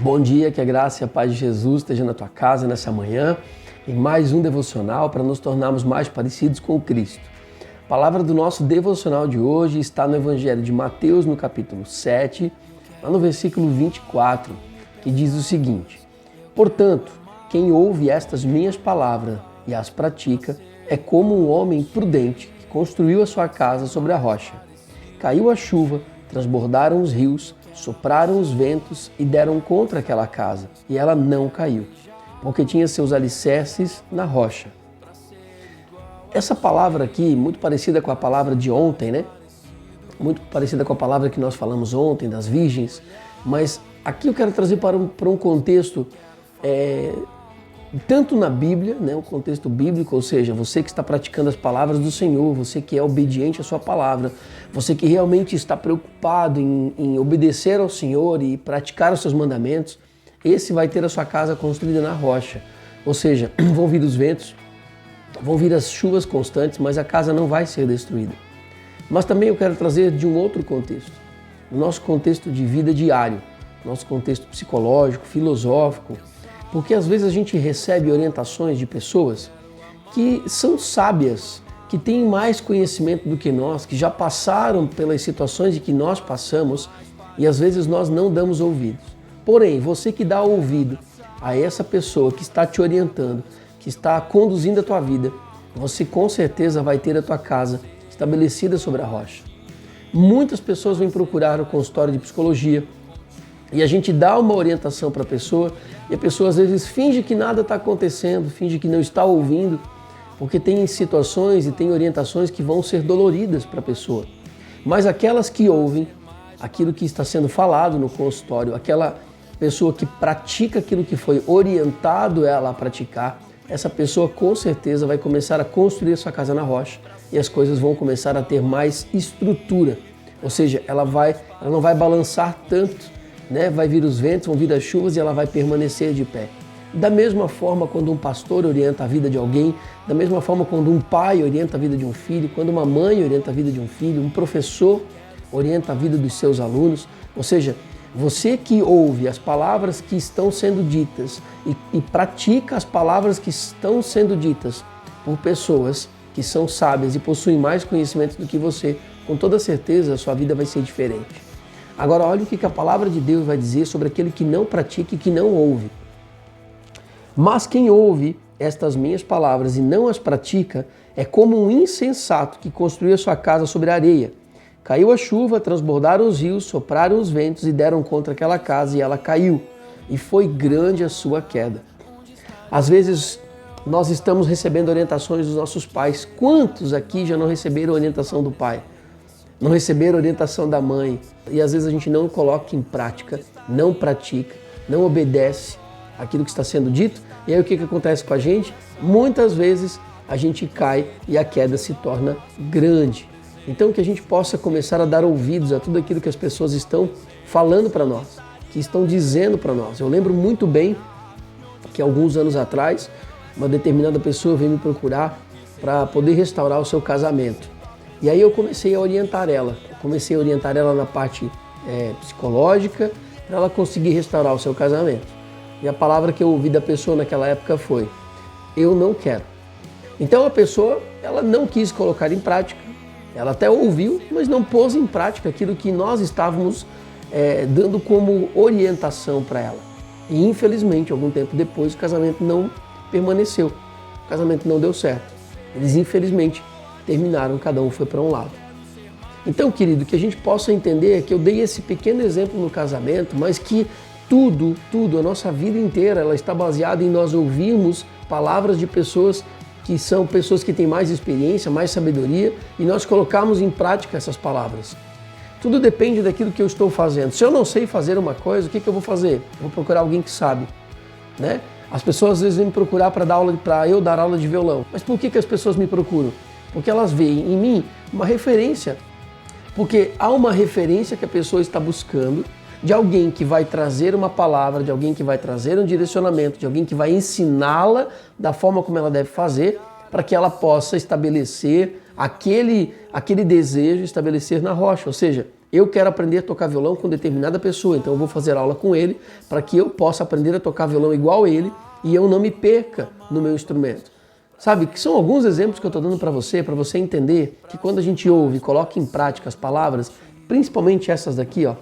Bom dia, que a graça e a paz de Jesus esteja na tua casa nessa manhã e mais um devocional para nos tornarmos mais parecidos com o Cristo. A palavra do nosso devocional de hoje está no Evangelho de Mateus, no capítulo 7, lá no versículo 24, que diz o seguinte: Portanto, quem ouve estas minhas palavras e as pratica é como um homem prudente que construiu a sua casa sobre a rocha. Caiu a chuva, transbordaram os rios, sopraram os ventos e deram contra aquela casa, e ela não caiu, porque tinha seus alicerces na rocha. Essa palavra aqui, muito parecida com a palavra de ontem, né? Muito parecida com a palavra que nós falamos ontem, das virgens, mas aqui eu quero trazer para um contexto, tanto na Bíblia, né, um contexto bíblico, ou seja, você que está praticando as palavras do Senhor, você que é obediente à sua palavra, você que realmente está preocupado em obedecer ao Senhor e praticar os seus mandamentos, esse vai ter a sua casa construída na rocha. Ou seja, vão vir os ventos, vão vir as chuvas constantes, mas a casa não vai ser destruída. Mas também eu quero trazer de um outro contexto, o nosso contexto de vida diário, nosso contexto psicológico, filosófico, porque às vezes a gente recebe orientações de pessoas que são sábias, que têm mais conhecimento do que nós, que já passaram pelas situações de que nós passamos e às vezes nós não damos ouvidos. Porém, você que dá ouvido a essa pessoa que está te orientando, que está conduzindo a tua vida, você com certeza vai ter a tua casa estabelecida sobre a rocha. Muitas pessoas vêm procurar o consultório de psicologia, e a gente dá uma orientação para a pessoa e a pessoa às vezes finge que nada está acontecendo, finge que não está ouvindo, porque tem situações e tem orientações que vão ser doloridas para a pessoa. Mas aquelas que ouvem aquilo que está sendo falado no consultório, aquela pessoa que pratica aquilo que foi orientado ela a praticar, essa pessoa com certeza vai começar a construir a sua casa na rocha e as coisas vão começar a ter mais estrutura. Ou seja, ela não vai balançar tanto, né? Vai vir os ventos, vão vir as chuvas e ela vai permanecer de pé. Da mesma forma, quando um pastor orienta a vida de alguém, da mesma forma quando um pai orienta a vida de um filho, quando uma mãe orienta a vida de um filho, um professor orienta a vida dos seus alunos, ou seja, você que ouve as palavras que estão sendo ditas e pratica as palavras que estão sendo ditas por pessoas que são sábias e possuem mais conhecimento do que você, com toda certeza a sua vida vai ser diferente. Agora olha o que a palavra de Deus vai dizer sobre aquele que não pratica e que não ouve. Mas quem ouve estas minhas palavras e não as pratica é como um insensato que construiu a sua casa sobre a areia. Caiu a chuva, transbordaram os rios, sopraram os ventos e deram contra aquela casa e ela caiu. E foi grande a sua queda. Às vezes nós estamos recebendo orientações dos nossos pais. Quantos aqui já não receberam orientação do pai? Não receberam orientação da mãe, e às vezes a gente não coloca em prática, não pratica, não obedece aquilo que está sendo dito, e aí o que acontece com a gente? Muitas vezes a gente cai e a queda se torna grande. Então que a gente possa começar a dar ouvidos a tudo aquilo que as pessoas estão falando para nós, que estão dizendo para nós. Eu lembro muito bem que alguns anos atrás, uma determinada pessoa veio me procurar para poder restaurar o seu casamento. E aí eu comecei a orientar ela. Na parte psicológica, para ela conseguir restaurar o seu casamento. E a palavra que eu ouvi da pessoa naquela época foi: eu não quero. Então a pessoa, ela não quis colocar em prática. Ela até ouviu, mas não pôs em prática aquilo que nós estávamos dando como orientação para ela. E infelizmente, algum tempo depois, o casamento não permaneceu. O casamento não deu certo. Eles infelizmente terminaram, cada um foi para um lado. Então, querido, que a gente possa entender que eu dei esse pequeno exemplo no casamento, mas que tudo, a nossa vida inteira, ela está baseada em nós ouvirmos palavras de pessoas que são pessoas que têm mais experiência, mais sabedoria, e nós colocarmos em prática essas palavras. Tudo depende daquilo que eu estou fazendo. Se eu não sei fazer uma coisa, o que eu vou fazer? Eu vou procurar alguém que sabe, né? As pessoas às vezes vêm me procurar para eu dar aula de violão. Mas por que as pessoas me procuram? Porque elas veem em mim uma referência. Porque há uma referência que a pessoa está buscando de alguém que vai trazer uma palavra, de alguém que vai trazer um direcionamento, de alguém que vai ensiná-la da forma como ela deve fazer, para que ela possa estabelecer aquele desejo, estabelecer na rocha. Ou seja, Eu quero aprender a tocar violão com determinada pessoa, então eu vou fazer aula com ele para que eu possa aprender a tocar violão igual ele e eu não me perca no meu instrumento. Sabe, que são alguns exemplos que eu estou dando para você entender que quando a gente ouve e coloca em prática as palavras, principalmente essas daqui, ó,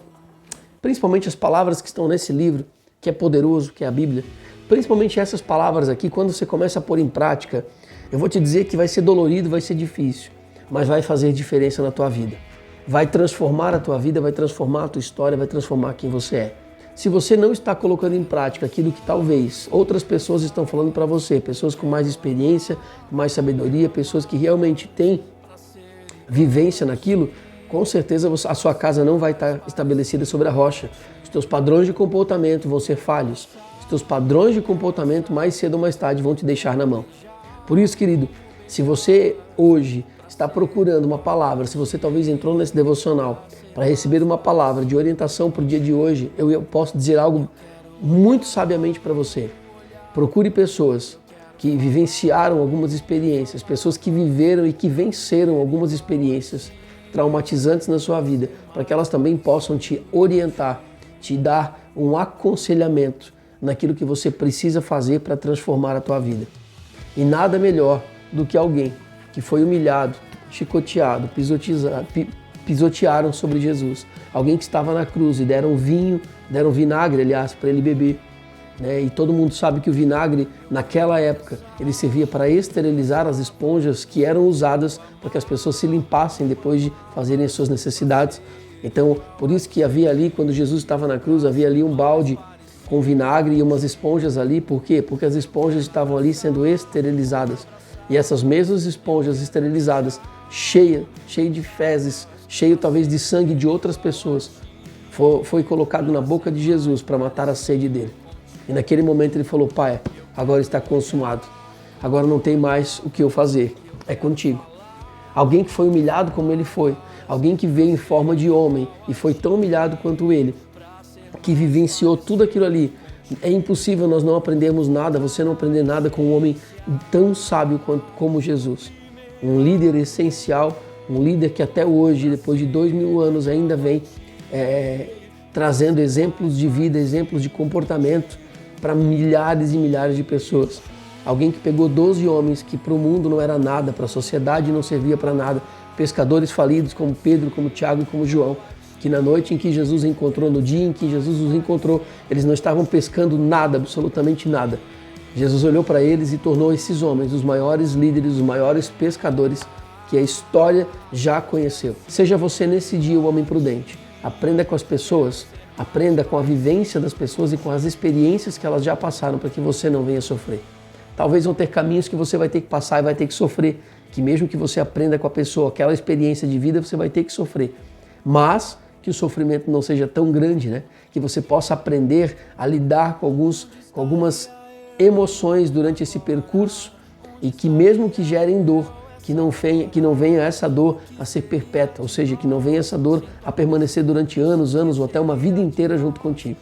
principalmente as palavras que estão nesse livro, que é poderoso, que é a Bíblia, principalmente essas palavras aqui, quando você começa a pôr em prática, eu vou te dizer que vai ser dolorido, vai ser difícil, mas vai fazer diferença na tua vida. Vai transformar a tua vida, vai transformar a tua história, vai transformar quem você é. Se você não está colocando em prática aquilo que talvez outras pessoas estão falando para você, pessoas com mais experiência, com mais sabedoria, pessoas que realmente têm vivência naquilo, com certeza a sua casa não vai estar estabelecida sobre a rocha. Os teus padrões de comportamento vão ser falhos. Os teus padrões de comportamento, mais cedo ou mais tarde, vão te deixar na mão. Por isso, querido, se você hoje está procurando uma palavra, se você talvez entrou nesse devocional para receber uma palavra de orientação para o dia de hoje, eu posso dizer algo muito sabiamente para você. Procure pessoas que vivenciaram algumas experiências, pessoas que viveram e que venceram algumas experiências traumatizantes na sua vida, para que elas também possam te orientar, te dar um aconselhamento naquilo que você precisa fazer para transformar a tua vida. E nada melhor do que alguém que foi humilhado, chicoteado, pisotearam sobre Jesus. Alguém que estava na cruz e deram vinagre, aliás, para ele beber. E todo mundo sabe que o vinagre, naquela época, ele servia para esterilizar as esponjas que eram usadas para que as pessoas se limpassem depois de fazerem as suas necessidades. Então, por isso que havia ali, quando Jesus estava na cruz, havia ali um balde com vinagre e umas esponjas ali. Por quê? Porque as esponjas estavam ali sendo esterilizadas. E essas mesmas esponjas esterilizadas, cheia de fezes, cheio talvez de sangue de outras pessoas, foi colocado na boca de Jesus para matar a sede dele. E naquele momento ele falou: Pai, agora está consumado. Agora não tem mais o que eu fazer. É contigo. Alguém que foi humilhado como ele foi. Alguém que veio em forma de homem e foi tão humilhado quanto ele. Que vivenciou tudo aquilo ali. É impossível nós não aprendermos nada, você não aprender nada com um homem tão sábio como Jesus. Um líder essencial, um líder que até hoje, depois de 2000 anos, ainda vem trazendo exemplos de vida, exemplos de comportamento para milhares e milhares de pessoas. Alguém que pegou 12 homens que para o mundo não era nada, para a sociedade não servia para nada, pescadores falidos como Pedro, como Tiago e como João, que na noite em que Jesus encontrou, no dia em que Jesus os encontrou, eles não estavam pescando nada, absolutamente nada. Jesus olhou para eles e tornou esses homens os maiores líderes, os maiores pescadores que a história já conheceu. Seja você nesse dia o homem prudente. Aprenda com as pessoas, aprenda com a vivência das pessoas e com as experiências que elas já passaram para que você não venha sofrer. Talvez vão ter caminhos que você vai ter que passar e vai ter que sofrer, que mesmo que você aprenda com a pessoa aquela experiência de vida, você vai ter que sofrer. Mas que o sofrimento não seja tão grande, né? Que você possa aprender a lidar com algumas emoções durante esse percurso e que mesmo que gerem dor, que não venha essa dor a ser perpétua, ou seja, que não venha essa dor a permanecer durante anos ou até uma vida inteira junto contigo.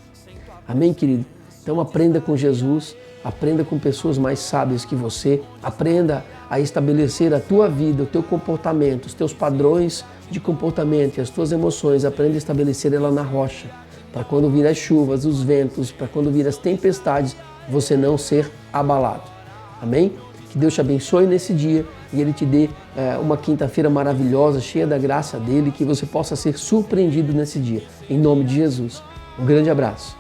Amém, querido? Então aprenda com Jesus, aprenda com pessoas mais sábias que você, aprenda a estabelecer a tua vida, o teu comportamento, os teus padrões de comportamento e as tuas emoções, aprenda a estabelecer ela na rocha, para quando vir as chuvas, os ventos, para quando vir as tempestades, você não ser abalado. Amém? Que Deus te abençoe nesse dia e Ele te dê uma quinta-feira maravilhosa, cheia da graça dEle, que você possa ser surpreendido nesse dia. Em nome de Jesus. Um grande abraço.